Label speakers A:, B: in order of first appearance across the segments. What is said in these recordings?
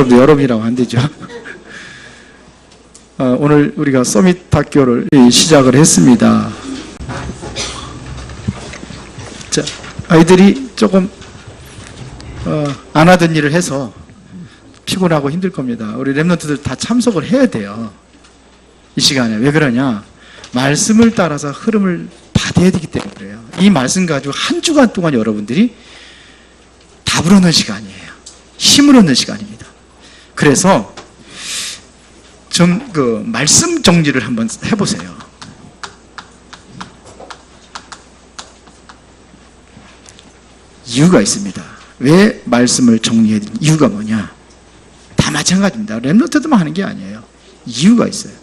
A: 여러분도 여러분이라고 안 되죠. 오늘 우리가 서밋 학교를 시작을 했습니다. 자, 아이들이 조금 안 하던 일을 해서 피곤하고 힘들 겁니다. 우리 랩런트들 다 참석을 해야 돼요. 이 시간에. 왜 그러냐? 말씀을 따라서 흐름을 받아야 되기 때문에 그래요. 이 말씀 가지고 한 주간 동안 여러분들이 답을 얻는 시간이에요. 힘을 얻는 시간입니다. 그래서 좀 말씀 정리를 한번 해보세요. 이유가 있습니다. 왜 말씀을 정리해야 되는 이유가 뭐냐? 다 마찬가지입니다. 랩런트들만 하는 게 아니에요. 이유가 있어요.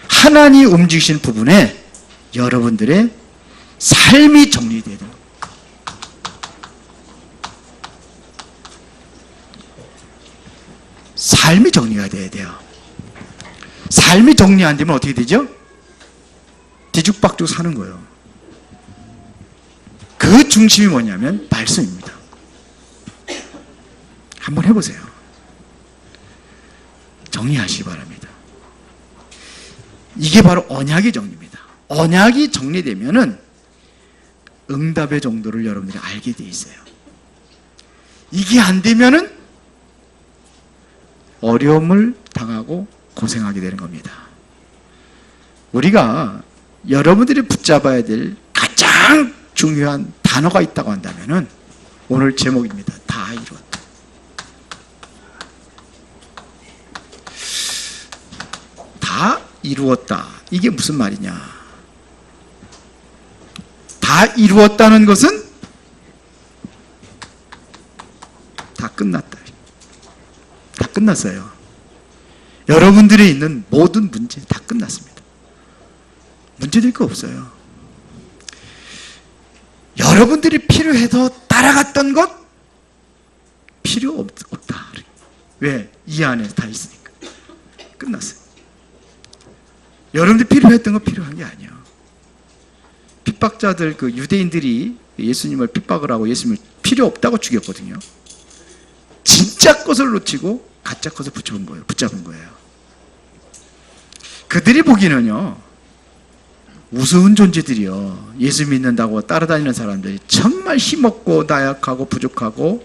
A: 하나님이 움직이신 부분에 여러분들의 삶이 정리돼야 돼요. 삶이 정리가 돼야 돼요. 삶이 정리 안 되면 어떻게 되죠? 뒤죽박죽 사는 거예요. 그 중심이 뭐냐면 말씀입니다. 한번 해보세요. 정리하시기 바랍니다. 이게 바로 언약의 정리입니다. 언약이 정리되면은 응답의 정도를 여러분들이 알게 돼 있어요. 이게 안 되면은 어려움을 당하고 고생하게 되는 겁니다. 우리가 여러분들이 붙잡아야 될 가장 중요한 단어가 있다고 한다면은 오늘 제목입니다. 다 이루었다. 다 이루었다. 이게 무슨 말이냐? 다 이루었다는 것은 다 끝났다. 다 끝났어요. 여러분들이 있는 모든 문제 다 끝났습니다. 문제될 거 없어요. 여러분들이 필요해서 따라갔던 것 필요 없다. 왜? 이 안에 다 있으니까. 끝났어요. 여러분들이 필요했던 건 필요한 게 아니에요. 핍박자들, 유대인들이 예수님을 핍박을 하고 예수님을 필요 없다고 죽였거든요. 진짜 것을 놓치고 가짜 것을 붙잡은 거예요. 그들이 보기는요, 우스운 존재들이요. 예수 믿는다고 따라다니는 사람들이 정말 힘없고 나약하고 부족하고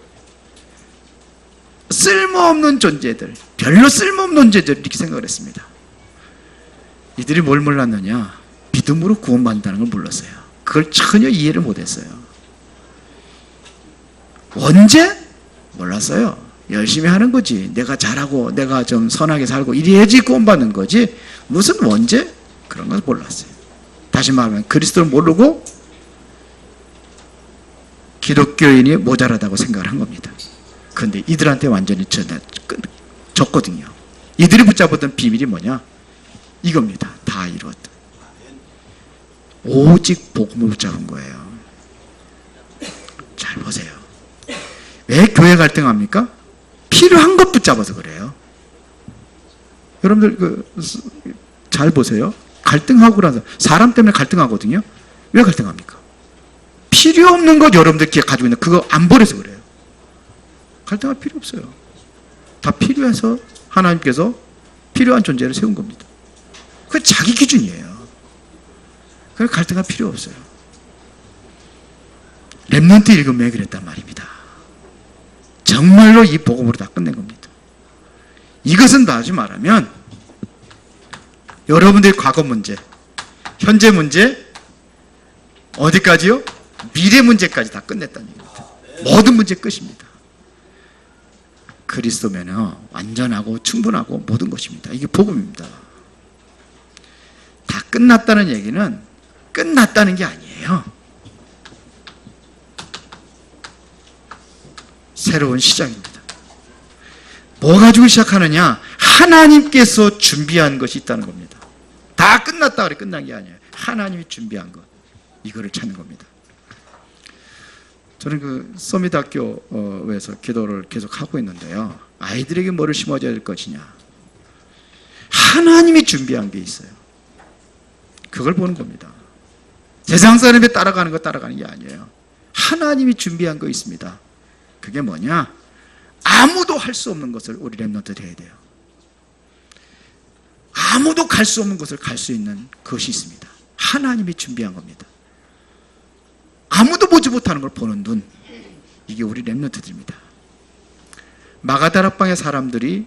A: 쓸모없는 존재들, 별로 쓸모없는 존재들 이렇게 생각을 했습니다. 이들이 뭘 몰랐느냐? 믿음으로 구원받는다는 걸 몰랐어요. 그걸 전혀 이해를 못했어요. 언제? 몰랐어요. 열심히 하는 거지. 내가 잘하고 내가 좀 선하게 살고 이래야지 구원받는 거지. 무슨 언제? 그런 걸 몰랐어요. 다시 말하면 그리스도를 모르고 기독교인이 모자라다고 생각을 한 겁니다. 그런데 이들한테 완전히 졌거든요. 이들이 붙잡았던 비밀이 뭐냐? 이겁니다. 다 이루었다. 오직 복음을 붙잡은 거예요. 잘 보세요. 왜 교회 갈등합니까? 필요한 것 붙잡아서 그래요. 여러분들 잘 보세요. 갈등하고 그래서 사람 때문에 갈등하거든요. 왜 갈등합니까? 필요 없는 것 여러분들 가지고 있는 그거 안 버려서 그래요. 갈등할 필요 없어요. 다 필요해서 하나님께서 필요한 존재를 세운 겁니다. 그게 자기 기준이에요. 그래서 갈등할 필요 없어요. 랩런트 읽으면 왜 그랬단 말입니다. 정말로 이 복음으로 다 끝낸 겁니다. 이것은 다시 말하면 여러분들의 과거 문제, 현재 문제, 어디까지요? 미래 문제까지 다 끝냈다는 얘기입니다. 모든 문제 끝입니다. 그리스도면 완전하고 충분하고 모든 것입니다. 이게 복음입니다. 다 끝났다는 얘기는 끝났다는 게 아니에요. 새로운 시작입니다. 뭐 가지고 시작하느냐? 하나님께서 준비한 것이 있다는 겁니다. 다 끝났다 그래 끝난 게 아니에요. 하나님이 준비한 것, 이거를 찾는 겁니다. 저는 서밋 학교에서 기도를 계속 하고 있는데요. 아이들에게 뭐를 심어줘야 될 것이냐? 하나님이 준비한 게 있어요. 그걸 보는 겁니다. 세상 사람이 따라가는 거 따라가는 게 아니에요. 하나님이 준비한 거 있습니다. 그게 뭐냐? 아무도 할 수 없는 것을 우리 렘넌트들이 해야 돼요. 아무도 갈 수 없는 것을 갈 수 있는 것이 있습니다. 하나님이 준비한 겁니다. 아무도 보지 못하는 걸 보는 눈, 이게 우리 렘넌트들입니다. 마가다락방의 사람들이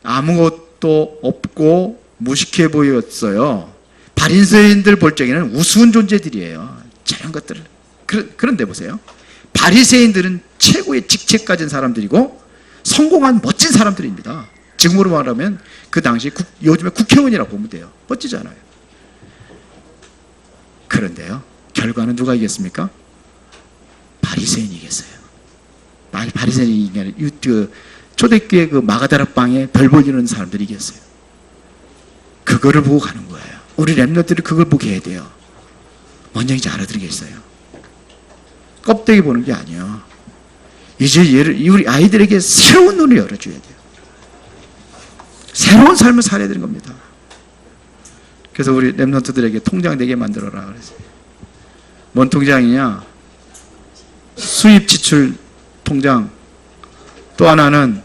A: 아무것도 없고 무식해 보였어요. 바리새인들 볼 적에는 우스운 존재들이에요. 저런 것들을. 그런데 보세요. 바리새인들은 최고의 직책 가진 사람들이고 성공한 멋진 사람들입니다. 지금으로 말하면 그 당시 요즘에 국회의원이라고 보면 돼요. 멋지잖아요. 그런데요, 결과는 누가 이겼습니까? 바리새인이 이겼어요. 바리새인이 이기는 초대교회 그 마가다락방에 별 보이는 사람들이 이겼어요. 그거를 보고 가는 거예요. 우리 렘넌트들이 그걸 보게 해야 돼요. 뭔 얘기인지 알아들으겠어요? 껍데기 보는 게 아니에요. 이제 우리 아이들에게 새로운 눈을 열어줘야 돼요. 새로운 삶을 살아야 되는 겁니다. 그래서 우리 렘넌트들에게 통장 4개 만들어라 그랬어요. 뭔 통장이냐? 수입 지출 통장, 또 하나는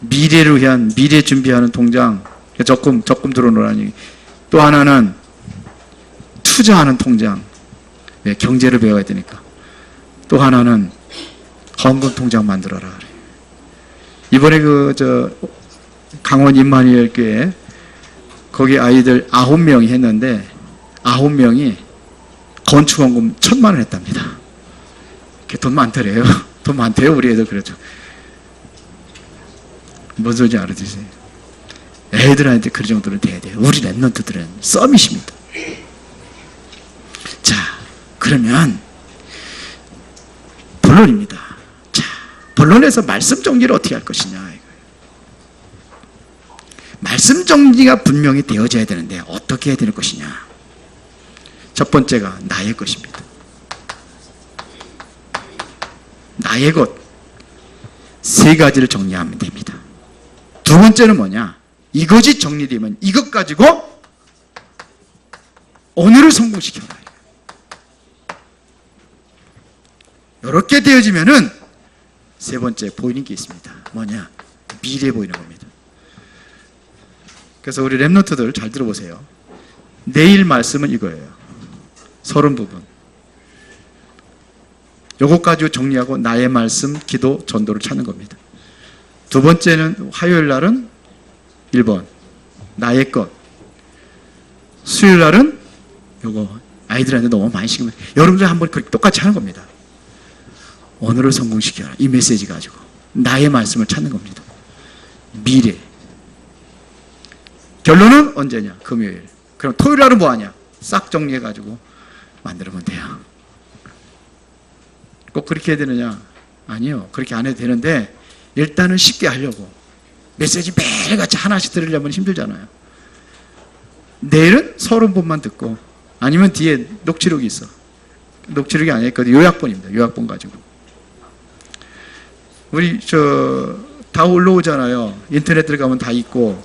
A: 미래를 위한 미래 준비하는 통장, 적금 들어놓으라니. 또 하나는 투자하는 통장, 경제를 배워야 되니까. 또 하나는 헌금 통장 만들어라 그래. 이번에 강원 임마누엘 교회 거기 아이들 9명이 했는데 9명이 건축원금 1,000만 원 했답니다. 돈 많더래요. 돈 많대요. 우리 애들 그렇죠. 뭔 소리인지 알아주세요. 애들한테 그 정도는 돼야 돼요. 우리 렘넌트들은 서밋입니다. 자, 그러면 본론입니다. 자, 본론에서 말씀 정리를 어떻게 할 것이냐. 말씀 정리가 분명히 되어져야 되는데 어떻게 해야 되는 것이냐. 첫 번째가 나의 것입니다. 나의 것. 3가지를 정리하면 됩니다. 두 번째는 뭐냐? 이것이 정리되면 이것 가지고 오늘을 성공시켜라. 이렇게 되어지면은 세 번째 보이는 게 있습니다. 뭐냐? 미래 보이는 겁니다. 그래서 우리 렘넌트들 잘 들어보세요. 내일 말씀은 이거예요. 30부분. 요것 가지고 정리하고 나의 말씀, 기도, 전도를 찾는 겁니다. 두 번째는 화요일 날은 1번 나의 것. 수요일 날은 요거 아이들한테 너무 많이 시키면 여러분들 한번 그렇게 똑같이 하는 겁니다. 오늘을 성공시켜라. 이 메시지 가지고 나의 말씀을 찾는 겁니다. 미래. 결론은 언제냐? 금요일. 그럼 토요일 날은 뭐하냐? 싹 정리해가지고 만들면 돼요. 꼭 그렇게 해야 되느냐? 아니요. 그렇게 안 해도 되는데 일단은 쉽게 하려고. 메시지 매일같이 하나씩 들으려면 힘들잖아요. 내일은 30분만 듣고 아니면 뒤에 녹취록이 있어. 녹취록이 아니라 요약본입니다. 요약본 가지고. 우리 다 올라오잖아요. 인터넷 들어가면 다 있고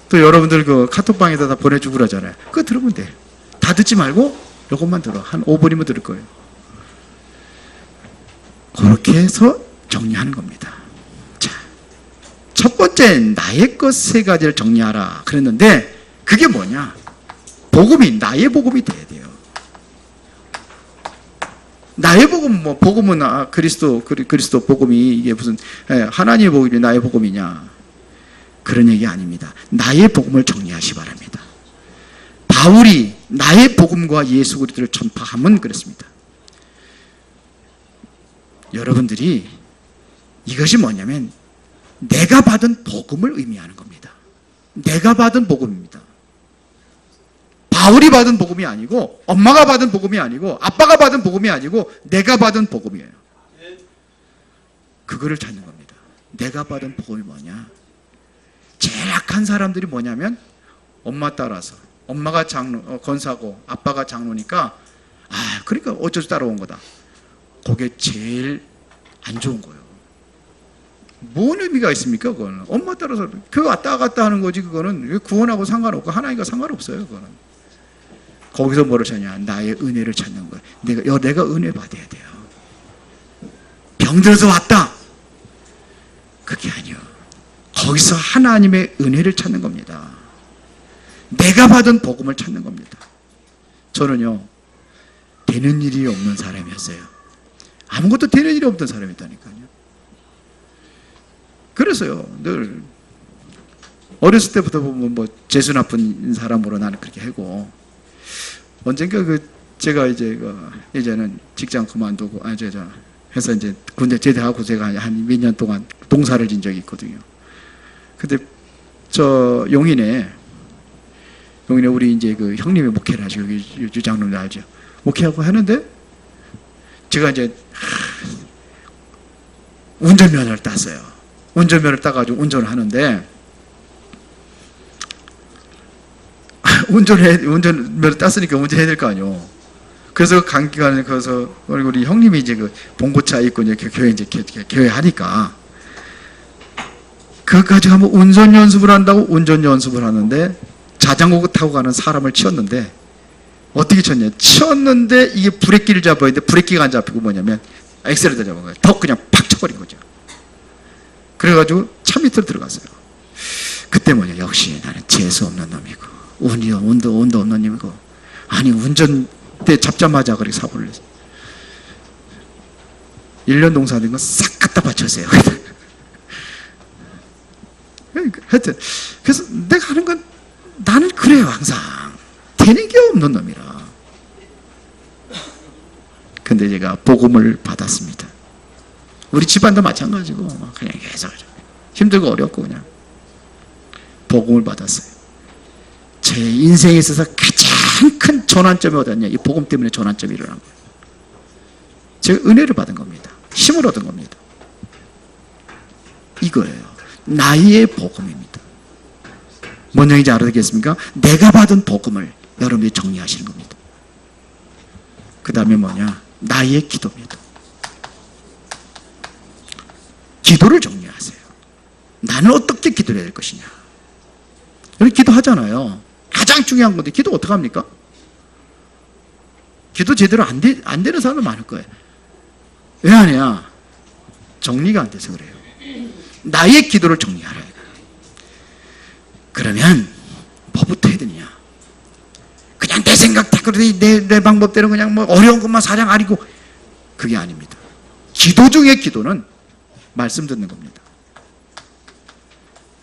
A: 또 여러분들 그 카톡방에다 다 보내주고 그러잖아요. 그거 들으면 돼. 다 듣지 말고 이것만 들어. 한 5분이면 들을 거예요. 그렇게 해서 정리하는 겁니다. 자, 첫 번째 나의 것 3가지를 정리하라 그랬는데 그게 뭐냐? 복음이 나의 복음이 돼야 돼요. 나의 복음 복음은 그리스도 복음이 이게 무슨 하나님의 복음이 나의 복음이냐? 그런 얘기 아닙니다. 나의 복음을 정리하시 바랍니다. 바울이 나의 복음과 예수 그리스도를 전파하면 그랬습니다. 여러분들이 이것이 뭐냐면 내가 받은 복음을 의미하는 겁니다. 내가 받은 복음입니다. 바울이 받은 복음이 아니고 엄마가 받은 복음이 아니고 아빠가 받은 복음이 아니고 내가 받은 복음이에요. 그거를 찾는 겁니다. 내가 받은 복음이 뭐냐? 제일 약한 사람들이 뭐냐면 엄마 따라서 엄마가 권사고 아빠가 장로니까 그러니까 어쩌서 따라온 거다. 그게 제일 안 좋은 거예요. 뭔 의미가 있습니까? 그거는 엄마 따라서 교회 왔다 갔다 하는 거지. 그거는 구원하고 상관없고 하나님과 상관없어요. 그거는 거기서 뭐를 찾냐? 나의 은혜를 찾는 거예요. 내가 은혜 받아야 돼요. 병들어서 왔다. 그게 아니요. 거기서 하나님의 은혜를 찾는 겁니다. 내가 받은 복음을 찾는 겁니다. 저는요, 되는 일이 없는 사람이었어요. 아무것도 되는 일이 없던 사람이었다니까요. 그래서요, 늘 어렸을 때부터 보면 뭐 재수 나쁜 사람으로 나는 그렇게 하고, 언젠가 제가 이제는 직장 그만두고 해서 이제 군대 제대하고 제가 한 몇 년 동안 봉사를 진 적이 있거든요. 근데 저 용인에 우리 이제 그 형님이 목회를 하시고 유장로님 알죠? 목회하고 하는데 제가 이제 운전면허를 땄어요. 운전면허를 따가지고 운전을 하는데 운전면허 땄으니까 운전해야 될 거 아니요. 그래서 강기관에 가서 우리 형님이 이제 그 봉고차 있고 이제 교회 하니까 그까지 가면 운전 연습을 한다고 운전 연습을 하는데 자전거 타고 가는 사람을 치었는데 어떻게 치었는데 이게 브레이크를 잡아야 되는데 브레이크가 안 잡히고 뭐냐면 엑셀을 잡은 거예요. 더 그냥 팍 쳐버린 거죠. 그래가지고 차 밑으로 들어갔어요. 그때 역시 나는 재수 없는 놈이고 운도 없는 놈이고 아니 운전대 잡자마자 그렇게 사고를 냈어요. 1년 동사된 거 싹 갖다 바쳤어요. 하여튼 그래서 내가 하는 건 나는 그래요. 항상 되는 게 없는 놈이라. 근데 제가 복음을 받았습니다. 우리 집안도 마찬가지고 그냥 계속 힘들고 어렵고 그냥 복음을 받았어요. 제 인생에 있어서 가장 큰 전환점이 어디였냐? 이 복음 때문에 전환점이 일어난 거예요. 제가 은혜를 받은 겁니다. 힘을 얻은 겁니다. 이거예요. 나의 복음입니다. 뭔 얘기인지 알아듣겠습니까? 내가 받은 복음을 여러분이 정리하시는 겁니다. 그 다음에 나의 기도입니다. 기도를 정리하세요. 나는 어떻게 기도를 해야 될 것이냐. 여러분 기도하잖아요. 가장 중요한 건데 기도 어떻게 합니까? 기도 제대로 안 되는 사람도 많을 거예요. 왜 안 해요? 정리가 안 돼서 그래요. 나의 기도를 정리하라. 그러면 뭐부터 해야 되냐? 그냥 내 생각 다 내 방법대로 그냥 어려운 것만 사냥 아니고 그게 아닙니다. 기도 중에 기도는 말씀 듣는 겁니다.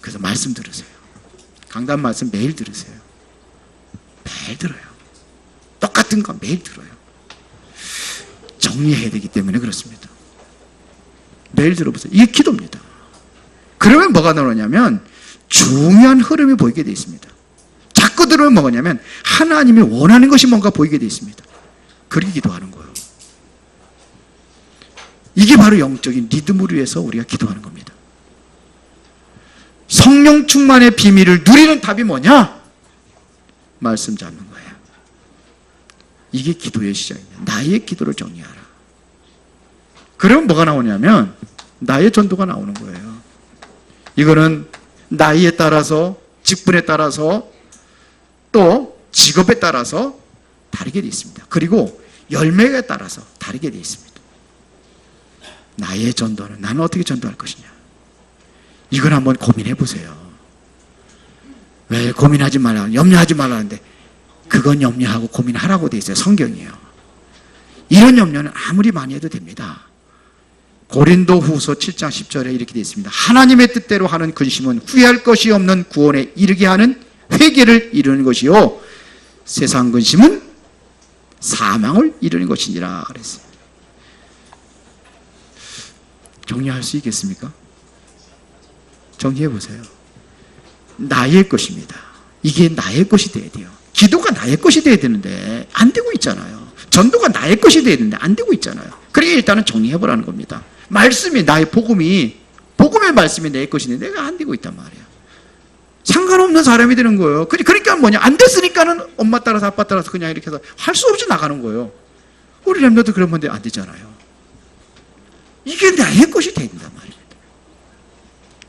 A: 그래서 말씀 들으세요. 강단 말씀 매일 들으세요. 매일 들어요. 똑같은 거 매일 들어요. 정리해야 되기 때문에 그렇습니다. 매일 들어보세요. 이게 기도입니다. 그러면 뭐가 나오냐면 중요한 흐름이 보이게 되어 있습니다. 자꾸 들으면 뭐냐면 하나님이 원하는 것이 뭔가 보이게 되어 있습니다. 그렇게 기도하는 거예요. 이게 바로 영적인 리듬을 위해서 우리가 기도하는 겁니다. 성령 충만의 비밀을 누리는 답이 뭐냐? 말씀 잡는 거예요. 이게 기도의 시작입니다. 나의 기도를 정리하라. 그러면 뭐가 나오냐면 나의 전도가 나오는 거예요. 이거는 나이에 따라서, 직분에 따라서, 또 직업에 따라서 다르게 되어 있습니다. 그리고 열매에 따라서 다르게 되어 있습니다. 나의 전도는 나는 어떻게 전도할 것이냐. 이걸 한번 고민해 보세요. 왜 고민하지 말라, 염려하지 말라는데 그건 염려하고 고민하라고 되어 있어요. 성경이에요. 이런 염려는 아무리 많이 해도 됩니다. 고린도 후서 7장 10절에 이렇게 되어 있습니다. 하나님의 뜻대로 하는 근심은 후회할 것이 없는 구원에 이르게 하는 회개를 이루는 것이요 세상 근심은 사망을 이루는 것이니라 그랬어요. 정리할 수 있겠습니까? 정리해 보세요. 나의 것입니다. 이게 나의 것이 돼야 돼요. 기도가 나의 것이 돼야 되는데 안 되고 있잖아요. 전도가 나의 것이 돼야 되는데 안 되고 있잖아요. 그러니까 일단은 정리해 보라는 겁니다. 말씀이 나의 복음의 말씀이 내 것인데 내가 안 되고 있단 말이에요. 상관없는 사람이 되는 거예요. 그러니까 뭐냐, 안 됐으니까는 엄마 따라서 아빠 따라서 그냥 이렇게 해서 할 수 없이 나가는 거예요. 우리 렘너도 그러면 안 되잖아요. 이게 나의 것이 돼야 된단 말입니다.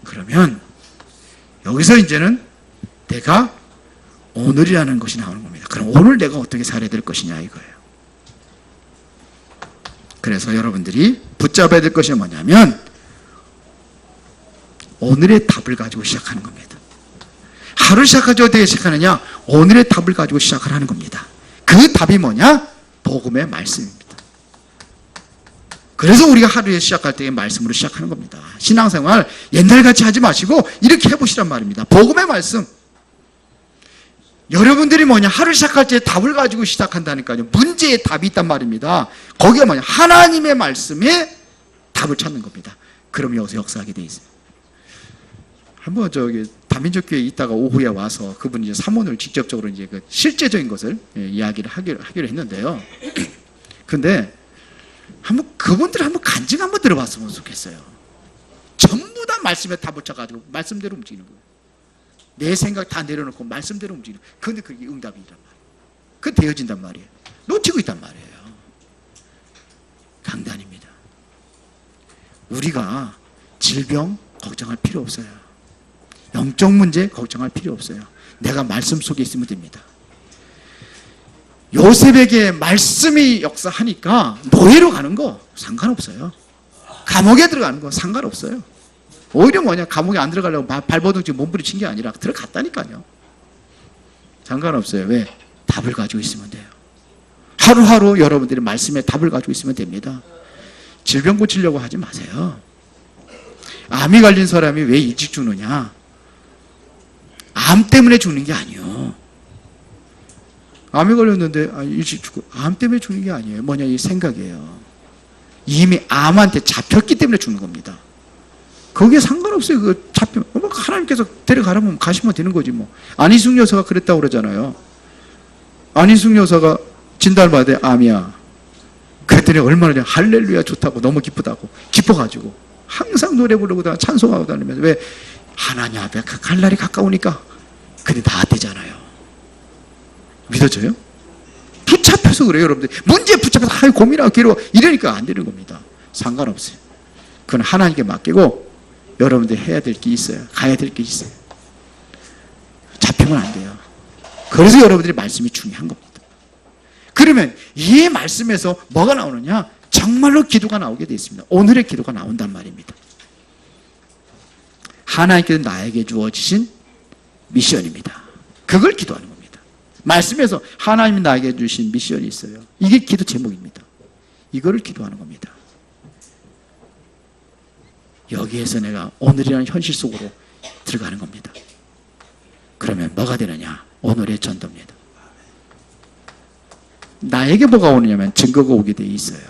A: 그러면 여기서 이제는 내가 오늘이라는 것이 나오는 겁니다. 그럼 오늘 내가 어떻게 살아야 될 것이냐 이거예요. 그래서 여러분들이 붙잡아야 될 것이 뭐냐면 오늘의 답을 가지고 시작하는 겁니다. 하루 시작하지 어떻게 시작하느냐? 오늘의 답을 가지고 시작을 하는 겁니다. 그 답이 뭐냐? 복음의 말씀입니다. 그래서 우리가 하루에 시작할 때 말씀으로 시작하는 겁니다. 신앙생활 옛날같이 하지 마시고 이렇게 해보시란 말입니다. 복음의 말씀. 여러분들이 뭐냐? 하루 시작할 때 답을 가지고 시작한다니까요. 문제에 답이 있단 말입니다. 거기가 뭐냐? 하나님의 말씀에 답을 찾는 겁니다. 그럼 여기서 역사하게 돼 있어요. 한번 다민족교회에 있다가 오후에 와서 그분이 이제 사모를 직접적으로 이제 그 실제적인 것을 이야기를 하기로 했는데요. 근데 그분들 한번 간증 한번 들어봤으면 좋겠어요. 전부 다 말씀에 답을 찾아가지고 말씀대로 움직이는 거예요. 내 생각 다 내려놓고 말씀대로 움직이는 거예요. 그런데 그게 응답이란 말이에요. 그게 되어진단 말이에요. 놓치고 있단 말이에요. 강단입니다. 우리가 질병 걱정할 필요 없어요. 영적 문제 걱정할 필요 없어요. 내가 말씀 속에 있으면 됩니다. 요셉에게 말씀이 역사하니까 노예로 가는 거 상관없어요. 감옥에 들어가는 거 상관없어요. 오히려 뭐냐? 감옥에 안 들어가려고 발버둥 몸부림친 게 아니라 들어갔다니까요. 상관없어요. 왜? 답을 가지고 있으면 돼요. 하루하루 여러분들이 말씀에 답을 가지고 있으면 됩니다. 질병 고치려고 하지 마세요. 암이 걸린 사람이 왜 일찍 죽느냐? 암 때문에 죽는 게 아니에요. 암이 걸렸는데 일찍 죽고 암 때문에 죽는 게 아니에요. 뭐냐? 이 생각이에요. 이미 암한테 잡혔기 때문에 죽는 겁니다. 거기에 상관없어요. 그 잡히면 하나님께서 데려가라면 가시면 되는 거지 뭐. 안희숙 여사가 그랬다고 그러잖아요. 안희숙 여사가 진단받아 암이야. 그랬더니 얼마나 할렐루야 좋다고 너무 기쁘다고 기뻐가지고 항상 노래 부르고 다 찬송하고 다니면서 왜 하나님 앞에 갈 날이 가까우니까 근데 나았대잖아요. 믿어져요? 붙잡혀서 그래요. 여러분들 문제에 붙잡혀서 고민하고 괴로워 이러니까 안 되는 겁니다. 상관없어요. 그건 하나님께 맡기고 여러분들 해야 될 게 있어요. 가야 될 게 있어요. 잡히면 안 돼요. 그래서 여러분들이 말씀이 중요한 겁니다. 그러면 이 말씀에서 뭐가 나오느냐? 정말로 기도가 나오게 되어 있습니다. 오늘의 기도가 나온단 말입니다. 하나님께서 나에게 주어지신 미션입니다. 그걸 기도하는 겁니다. 말씀에서 하나님이 나에게 주신 미션이 있어요. 이게 기도 제목입니다. 이거를 기도하는 겁니다. 여기에서 내가 오늘이라는 현실 속으로 들어가는 겁니다. 그러면 뭐가 되느냐? 오늘의 전도입니다. 나에게 뭐가 오느냐면 증거가 오게 돼 있어요.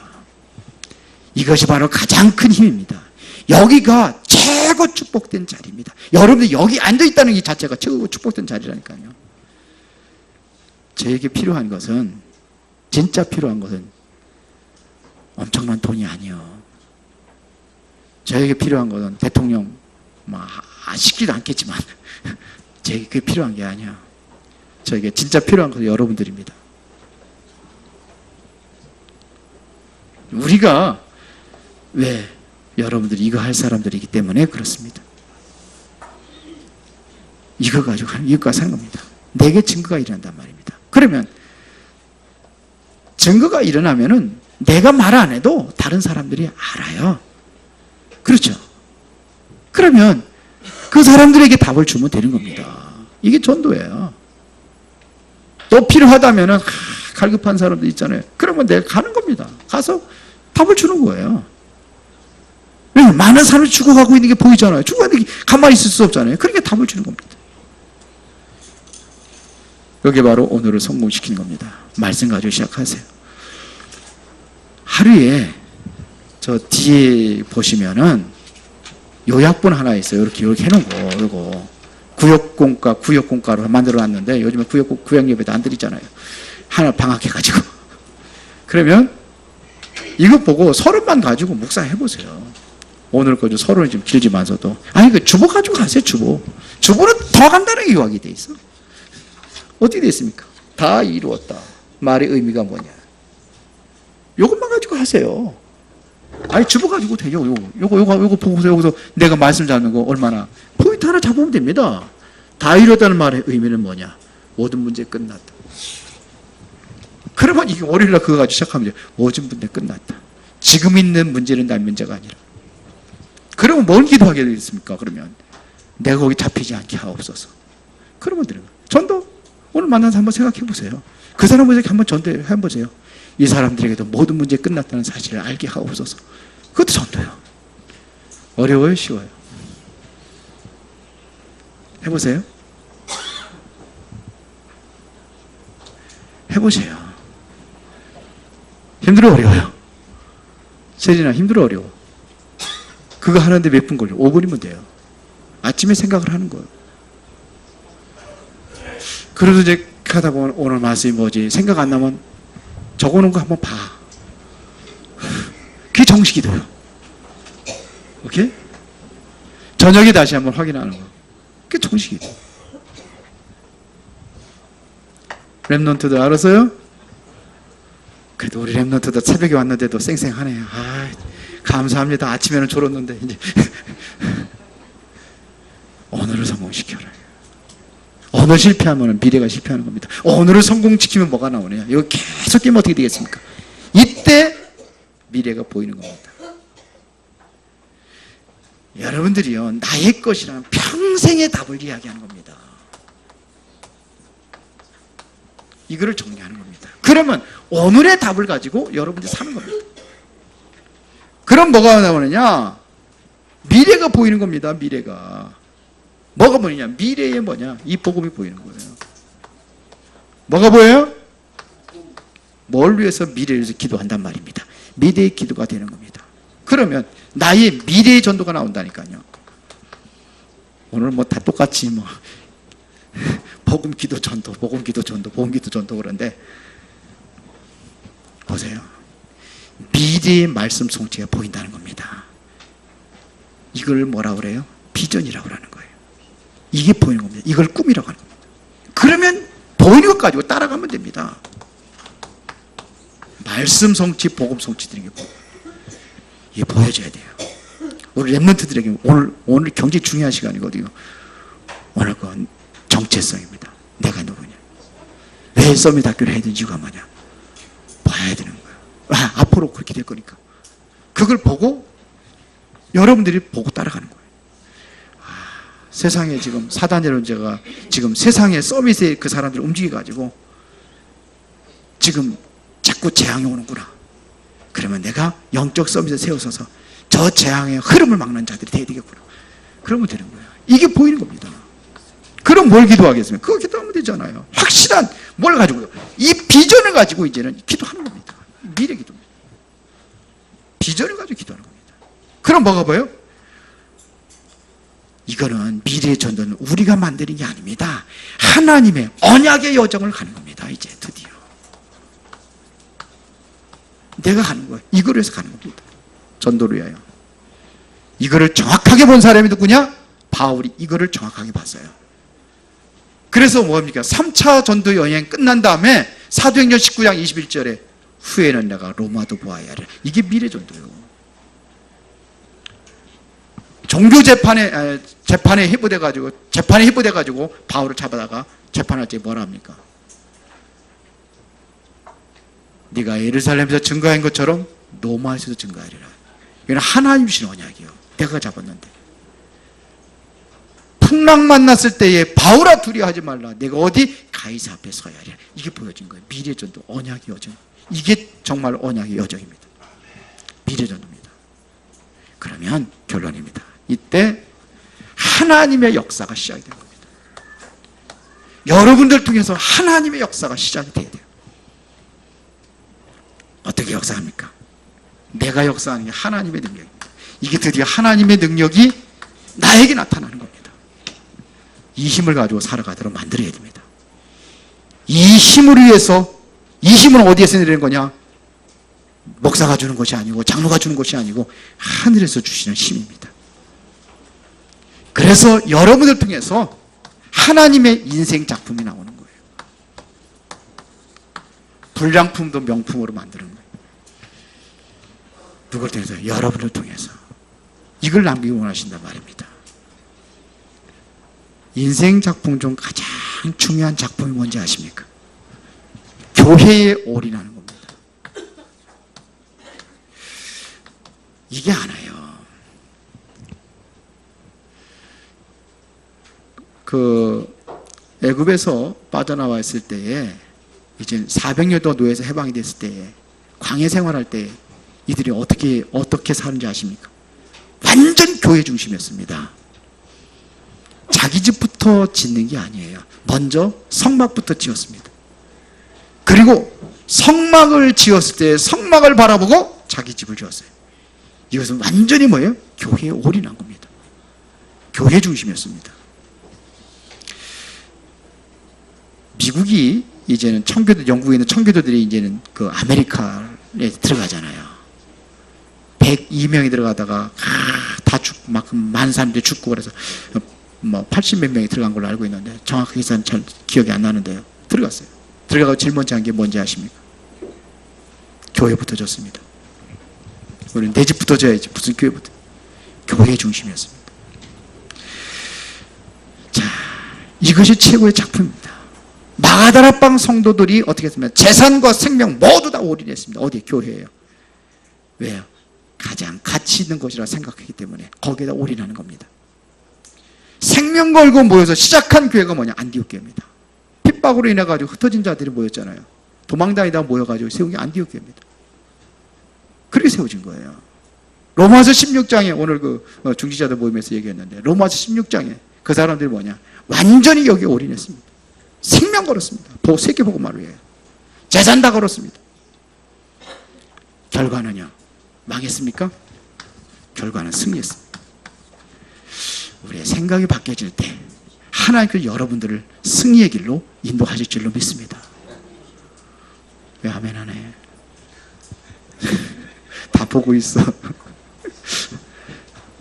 A: 이것이 바로 가장 큰 힘입니다. 여기가 최고 축복된 자리입니다. 여러분들 여기 앉아있다는 이 자체가 최고 축복된 자리라니까요. 저에게 필요한 것은 진짜 필요한 것은 엄청난 돈이 아니에요. 저에게 필요한 것은 대통령 시키지도 않겠지만 저에게 그게 필요한 게 아니야. 저에게 진짜 필요한 것은 여러분들입니다. 우리가 왜 여러분들이 이거 할 사람들이기 때문에 그렇습니다. 이거 가지고 이거 사는 겁니다. 내게 증거가 일어난단 말입니다. 그러면 증거가 일어나면은 내가 말 안 해도 다른 사람들이 알아요. 그렇죠? 그러면 그 사람들에게 답을 주면 되는 겁니다. 이게 전도예요. 또 필요하다면은 갈급한 사람들 있잖아요. 그러면 내가 가는 겁니다. 가서 답을 주는 거예요. 왜냐면 많은 사람이 죽어가고 있는 게 보이잖아요. 죽어가는데 가만히 있을 수 없잖아요. 그러니까 답을 주는 겁니다. 여기 바로 오늘을 성공시키는 겁니다. 말씀 가지고 시작하세요. 하루에 저 뒤에 보시면은 요약본 하나 있어요. 이렇게 해놓은 거, 이거 구역공과로 만들어 놨는데 요즘에 구역 예배도 안 드리잖아요. 하나 방학해가지고. 그러면 이거 보고 서론만 가지고 묵상해 보세요. 오늘 거죠. 서론이 좀 길지만서도. 그 주보 가지고 가세요. 주보는 더 간단하게 요약이 돼 있어. 어떻게 돼 있습니까? 다 이루었다. 말의 의미가 뭐냐? 요것만 가지고 하세요. 주보 가지고 돼요. 요거 보고서 여기서 내가 말씀 잡는 거 얼마나 포인트 하나 잡으면 됩니다. 다 이뤘다는 말의 의미는 뭐냐? 모든 문제 끝났다. 그러면 이게 월요일날 그거 가지고 시작하면 모든 문제 끝났다. 지금 있는 문제는 날 문제가 아니라. 그러면 뭘 기도하게 되겠습니까? 그러면 내가 거기 잡히지 않게 하옵소서. 그러면 되는 거예요. 전도 오늘 만나서 한번 생각해 보세요. 그 사람에게 한번 전도해 보세요. 이 사람들에게도 모든 문제 끝났다는 사실을 알게 하옵소서. 그것도 전도요. 어려워요, 쉬워요? 해보세요. 해보세요. 힘들어, 어려워요? 세진아, 힘들어, 어려워? 그거 하는데 몇 분 걸려? 5분이면 돼요. 아침에 생각을 하는 거예요. 그래도 이제 하다 보면 오늘 말씀이 뭐지? 생각 안 나면 적어놓은 거 한번 봐. 그게 정식이돼요. 오케이? 저녁에 다시 한번 확인하는 거. 그게 정식이 돼. 랩넌트들 알았어요? 그래도 우리 랩넌트들 새벽에 왔는데도 쌩쌩하네요. 아, 감사합니다. 아침에는 졸았는데 이제 오늘을 성공시켜라. 오늘 실패하면 미래가 실패하는 겁니다. 오늘을 성공시키면 뭐가 나오냐? 이거 계속 끼면 어떻게 되겠습니까? 이때 미래가 보이는 겁니다. 여러분들이요, 나의 것이라는 평생의 답을 이야기하는 겁니다. 이거를 정리하는 겁니다. 그러면 오늘의 답을 가지고 여러분들이 사는 겁니다. 그럼 뭐가 나오느냐? 미래가 보이는 겁니다. 미래가. 뭐가 보이냐? 미래에 뭐냐? 이 복음이 보이는 거예요. 뭐가 보여요? 뭘 위해서 미래를 위해서 기도한단 말입니다. 미래의 기도가 되는 겁니다. 그러면 나의 미래의 전도가 나온다니까요. 오늘 뭐 다 똑같이 뭐 복음 기도 전도, 복음 기도 전도, 복음 기도 전도 그런데 보세요. 미래의 말씀 성취가 보인다는 겁니다. 이걸 뭐라고 그래요? 비전이라고 하는 거예요. 이게 보이는 겁니다. 이걸 꿈이라고 하는 겁니다. 그러면 보이는 것 가지고 따라가면 됩니다. 말씀 성취, 복음 성취되는 게 보여요. 이게 보여줘야 돼요. 우리 랩런트들에게 오늘 굉장히 중요한 시간이거든요. 오늘 건 정체성입니다. 내가 누구냐? 왜 서밋 학교를 해야 되는 이유가 뭐냐? 봐야 되는 거예요. 앞으로 그렇게 될 거니까. 그걸 보고 여러분들이 보고 따라가는 거예요. 세상에 지금 사단제론제가 지금 세상의 서밋에 그 사람들을 움직여가지고 지금 자꾸 재앙이 오는구나. 그러면 내가 영적 서밋에 세워서서 저 재앙의 흐름을 막는 자들이 돼야 되겠구나. 그러면 되는 거예요. 이게 보이는 겁니다. 그럼 뭘 기도하겠습니까? 그거 기도하면 되잖아요. 확실한 뭘 가지고요. 이 비전을 가지고 이제는 기도하는 겁니다. 미래 기도입니다. 비전을 가지고 기도하는 겁니다. 그럼 뭐가 보여요? 이거는 미래의 전도는 우리가 만드는 게 아닙니다. 하나님의 언약의 여정을 가는 겁니다. 이제 드디어. 내가 가는 거예요. 이걸 위해서 가는 겁니다. 전도를 위하여. 이거를 정확하게 본 사람이 누구냐? 바울이 이거를 정확하게 봤어요. 그래서 뭡니까? 3차 전도 여행 끝난 다음에 사도행전 19장 21절에 후에는 내가 로마도 보아야 하리라. 이게 미래 전도예요. 종교 재판에 해부돼가지고 바울을 잡아다가 재판할 때 뭐라 합니까? 네가 예루살렘에서 증거한 것처럼 로마에서도 증거하리라. 이건 하나님 주신 언약이요. 내가 잡았는데. 풍랑 만났을 때에 바울아 두려워하지 말라. 내가 어디? 가이사 앞에 서야 하리라. 이게 보여진 거예요. 미래 전도, 언약의 여정. 이게 정말 언약의 여정입니다. 미래 전도입니다. 그러면 결론입니다. 이때 하나님의 역사가 시작이 된 겁니다. 여러분들 통해서 하나님의 역사가 시작이 돼야 돼요. 어떻게 역사합니까? 내가 역사하는 게 하나님의 능력입니다. 이게 드디어 하나님의 능력이 나에게 나타나는 겁니다. 이 힘을 가지고 살아가도록 만들어야 됩니다. 이 힘을 위해서, 이 힘은 어디에서 내리는 거냐? 목사가 주는 것이 아니고 장로가 주는 것이 아니고 하늘에서 주시는 힘입니다. 그래서 여러분을 통해서 하나님의 인생 작품이 나오는 거예요. 불량품도 명품으로 만드는 거예요. 누굴 통해서? 여러분을 통해서. 이걸 남기기 원하신단 말입니다. 인생 작품 중 가장 중요한 작품이 뭔지 아십니까? 교회에 올인하는 겁니다. 이게 하나요. 그 애굽에서 빠져나와 있을 때에 이제 400년 동안 노예에서 해방이 됐을 때에 광야 생활할 때 이들이 어떻게 사는지 아십니까? 완전 교회 중심이었습니다. 자기 집부터 짓는 게 아니에요. 먼저 성막부터 지었습니다. 그리고 성막을 지었을 때 성막을 바라보고 자기 집을 지었어요. 이것은 완전히 뭐예요? 교회에 올인한 겁니다. 교회 중심이었습니다. 미국이 이제는 영국에 있는 청교도들이 이제는 그 아메리카에 들어가잖아요. 102명이 들어가다가 다 죽고 막 많은 사람들이 죽고 그래서 뭐 80몇 명이 들어간 걸로 알고 있는데 정확하게 잘 기억이 안 나는데요. 들어갔어요. 들어가고 제일 먼저 한 게 뭔지 아십니까? 교회부터 졌습니다. 우리는 내 집부터 져야지 무슨 교회부터. 교회 중심이었습니다. 자, 이것이 최고의 작품입니다. 마가다락방 성도들이 어떻게 했습니까? 재산과 생명 모두 다 올인했습니다. 어디에? 교회예요. 왜요? 가장 가치 있는 것이라 생각하기 때문에 거기에다 올인하는 겁니다. 생명 걸고 모여서 시작한 교회가 뭐냐? 안디옥 교회입니다. 핍박으로 인해 가지고 흩어진 자들이 모였잖아요. 도망다니다 모여가지고 세운 게 안디옥 교회입니다. 그렇게 세워진 거예요. 로마서 16장에 오늘 그 중지자들 모임에서 얘기했는데 로마서 16장에 그 사람들이 뭐냐? 완전히 여기에 올인했습니다. 생명 걸었습니다. 세계복음화로 해요. 재산 다 걸었습니다. 결과는요? 망했습니까? 결과는 승리했습니다. 우리의 생각이 바뀌어질 때 하나님께서 여러분들을 승리의 길로 인도하실 줄로 믿습니다. 왜 아멘 안 해? 다 보고 있어.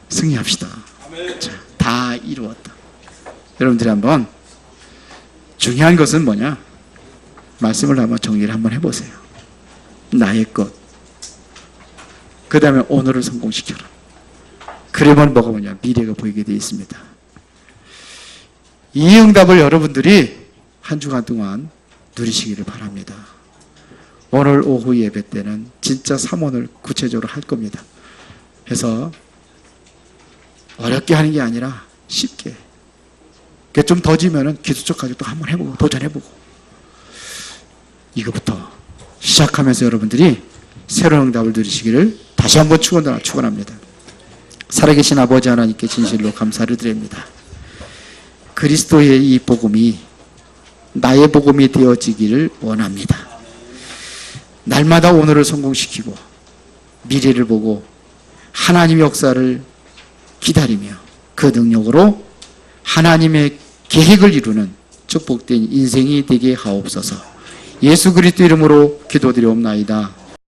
A: 승리합시다. 자, 다 이루었다. 여러분들이 한번 중요한 것은 뭐냐? 말씀을 한번 정리를 한번 해보세요. 나의 것. 그 다음에 오늘을 성공시켜라. 그러면 뭐가 뭐냐? 미래가 보이게 되어 있습니다. 이 응답을 여러분들이 한 주간 동안 누리시기를 바랍니다. 오늘 오후 예배 때는 진짜 사모를 구체적으로 할 겁니다. 그래서 어렵게 하는 게 아니라 쉽게. 좀 더 지면은 기술적 가지고 또 한번 해보고 도전해보고. 이거부터 시작하면서 여러분들이 새로운 응답을 누리시기를 다시 한번 축원합니다. 살아계신 아버지 하나님께 진실로 감사를 드립니다. 그리스도의 이 복음이 나의 복음이 되어지기를 원합니다. 날마다 오늘을 성공시키고 미래를 보고 하나님의 역사를 기다리며 그 능력으로 하나님의 계획을 이루는 축복된 인생이 되게 하옵소서. 예수 그리스도 이름으로 기도드리옵나이다.